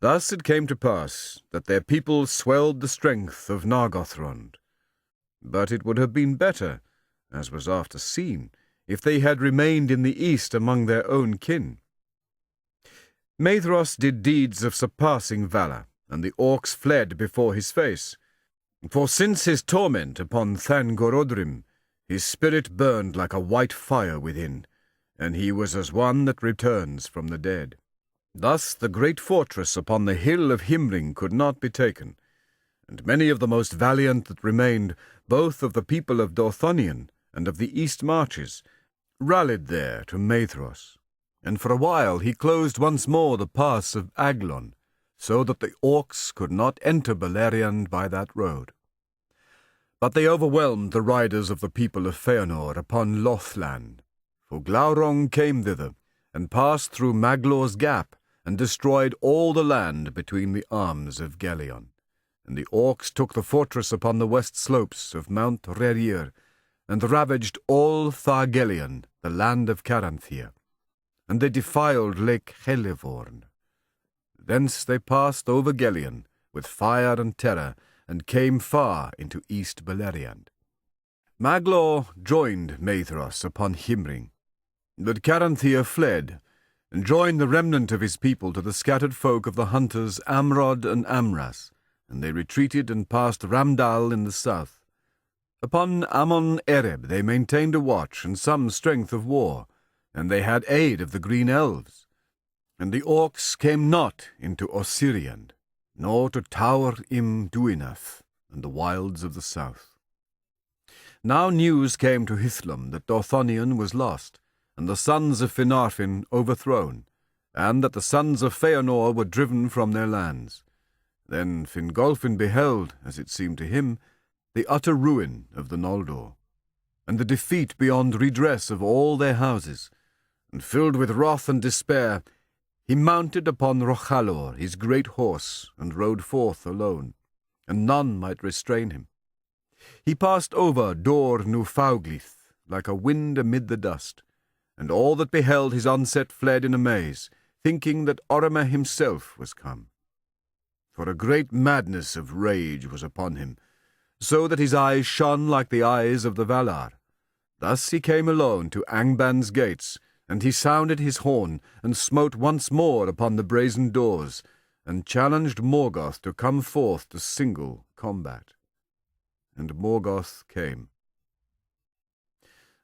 Thus it came to pass that their people swelled the strength of Nargothrond. But it would have been better, as was after seen, if they had remained in the east among their own kin. Maedhros did deeds of surpassing valour, and the orcs fled before his face. For since his torment upon Thangorodrim, his spirit burned like a white fire within, and he was as one that returns from the dead. Thus the great fortress upon the hill of Himring could not be taken, and many of the most valiant that remained, both of the people of Dorthonion and of the east marches, rallied there to Maedhros, and for a while he closed once more the pass of Aglon, so that the orcs could not enter Beleriand by that road. But they overwhelmed the riders of the people of Feanor upon Lothland, for Glaurung came thither, and passed through Maglor's Gap, and destroyed all the land between the arms of Gelion. And the orcs took the fortress upon the west slopes of Mount Rerir, and ravaged all Thargelion, the land of Caranthir. And they defiled Lake Helivorn. Thence they passed over Gelion, with fire and terror, and came far into East Beleriand. Maglor joined Maedhros upon Himring, but Caranthir fled, and joined the remnant of his people to the scattered folk of the hunters Amrod and Amras, and they retreated and passed Ramdal in the south. Upon Amon Ereb they maintained a watch and some strength of war, and they had aid of the green elves. And the orcs came not into Osiriand, nor to Tower Im Duinath and the wilds of the south. Now news came to Hithlum that Dorthonion was lost, and the sons of Finarfin overthrown, and that the sons of Feanor were driven from their lands. Then Fingolfin beheld, as it seemed to him, the utter ruin of the Noldor, and the defeat beyond redress of all their houses, and filled with wrath and despair, he mounted upon Rochalor, his great horse, and rode forth alone, and none might restrain him. He passed over Dor Newfauglith, like a wind amid the dust, and all that beheld his onset fled in amaze, thinking that Orome himself was come. For a great madness of rage was upon him, so that his eyes shone like the eyes of the Valar. Thus he came alone to Angband's gates, and he sounded his horn, and smote once more upon the brazen doors, and challenged Morgoth to come forth to single combat. And Morgoth came.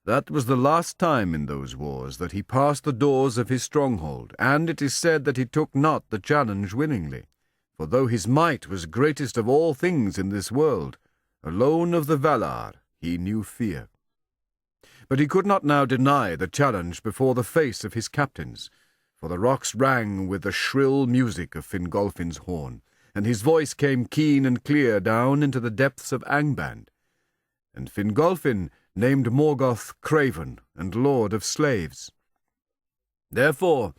That was the last time in those wars that he passed the doors of his stronghold, and it is said that he took not the challenge willingly. For though his might was greatest of all things in this world, alone of the Valar he knew fear. But he could not now deny the challenge before the face of his captains, for the rocks rang with the shrill music of Fingolfin's horn, and his voice came keen and clear down into the depths of Angband. And Fingolfin named Morgoth Craven and Lord of Slaves. Therefore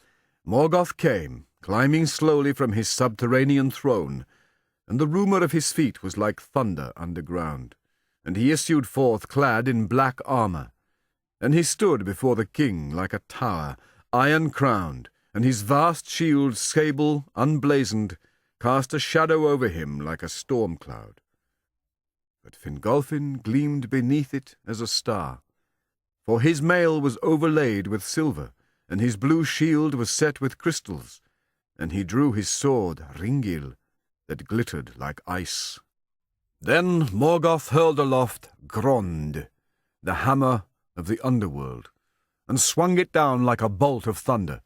Morgoth came, climbing slowly from his subterranean throne, and the rumour of his feet was like thunder underground, and he issued forth clad in black armour. And he stood before the king like a tower, iron-crowned, and his vast shield, sable, unblazoned, cast a shadow over him like a storm-cloud. But Fingolfin gleamed beneath it as a star, for his mail was overlaid with silver, and his blue shield was set with crystals, and he drew his sword, Ringil, that glittered like ice. Then Morgoth hurled aloft Grond, the hammer of the underworld, and swung it down like a bolt of thunder.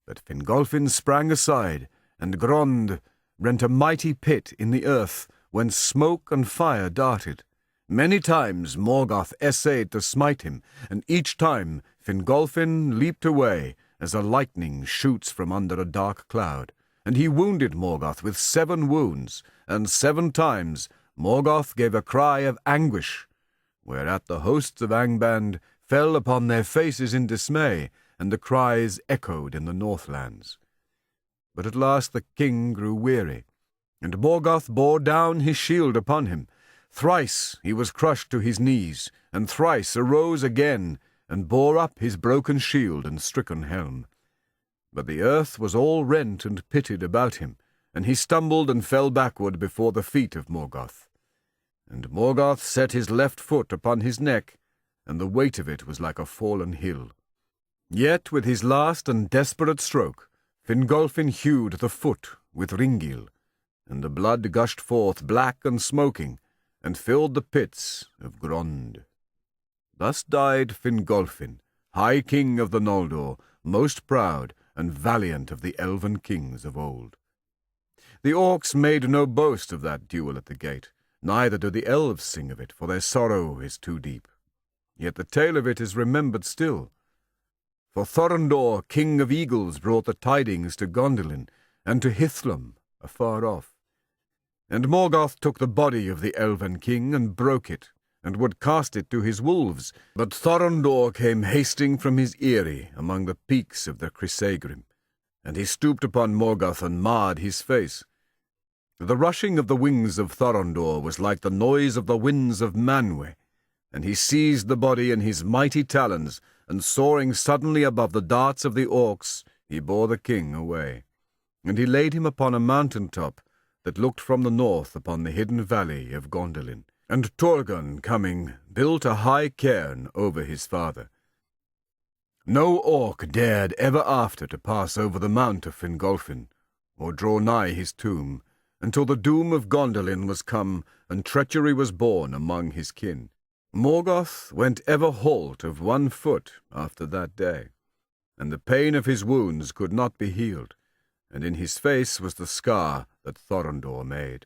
But Fingolfin sprang aside, and Grond rent a mighty pit in the earth, whence smoke and fire darted. Many times Morgoth essayed to smite him, and each time Fingolfin leaped away, as a lightning shoots from under a dark cloud. And he wounded Morgoth with 7 wounds, and 7 times Morgoth gave a cry of anguish, whereat the hosts of Angband fell upon their faces in dismay, and the cries echoed in the Northlands. But at last the king grew weary, and Morgoth bore down his shield upon him. Thrice he was crushed to his knees, and thrice arose again, and bore up his broken shield and stricken helm. But the earth was all rent and pitted about him, and he stumbled and fell backward before the feet of Morgoth. And Morgoth set his left foot upon his neck, and the weight of it was like a fallen hill. Yet with his last and desperate stroke, Fingolfin hewed the foot with Ringil, and the blood gushed forth black and smoking, and filled the pits of Grond. Thus died Fingolfin, High King of the Noldor, most proud and valiant of the elven kings of old. The orcs made no boast of that duel at the gate, neither do the elves sing of it, for their sorrow is too deep. Yet the tale of it is remembered still. For Thorondor, king of eagles, brought the tidings to Gondolin, and to Hithlum, afar off. And Morgoth took the body of the elven king, and broke it, and would cast it to his wolves. But Thorondor came hasting from his eyrie among the peaks of the Crisegrim, and he stooped upon Morgoth and marred his face. The rushing of the wings of Thorondor was like the noise of the winds of Manwë, and he seized the body in his mighty talons, and soaring suddenly above the darts of the orcs, he bore the king away. And he laid him upon a mountain top that looked from the north upon the hidden valley of Gondolin. And Torgon, coming, built a high cairn over his father. No orc dared ever after to pass over the mount of Fingolfin, or draw nigh his tomb, until the doom of Gondolin was come, and treachery was born among his kin. Morgoth went ever halt of 1 foot after that day, and the pain of his wounds could not be healed, and in his face was the scar that Thorondor made.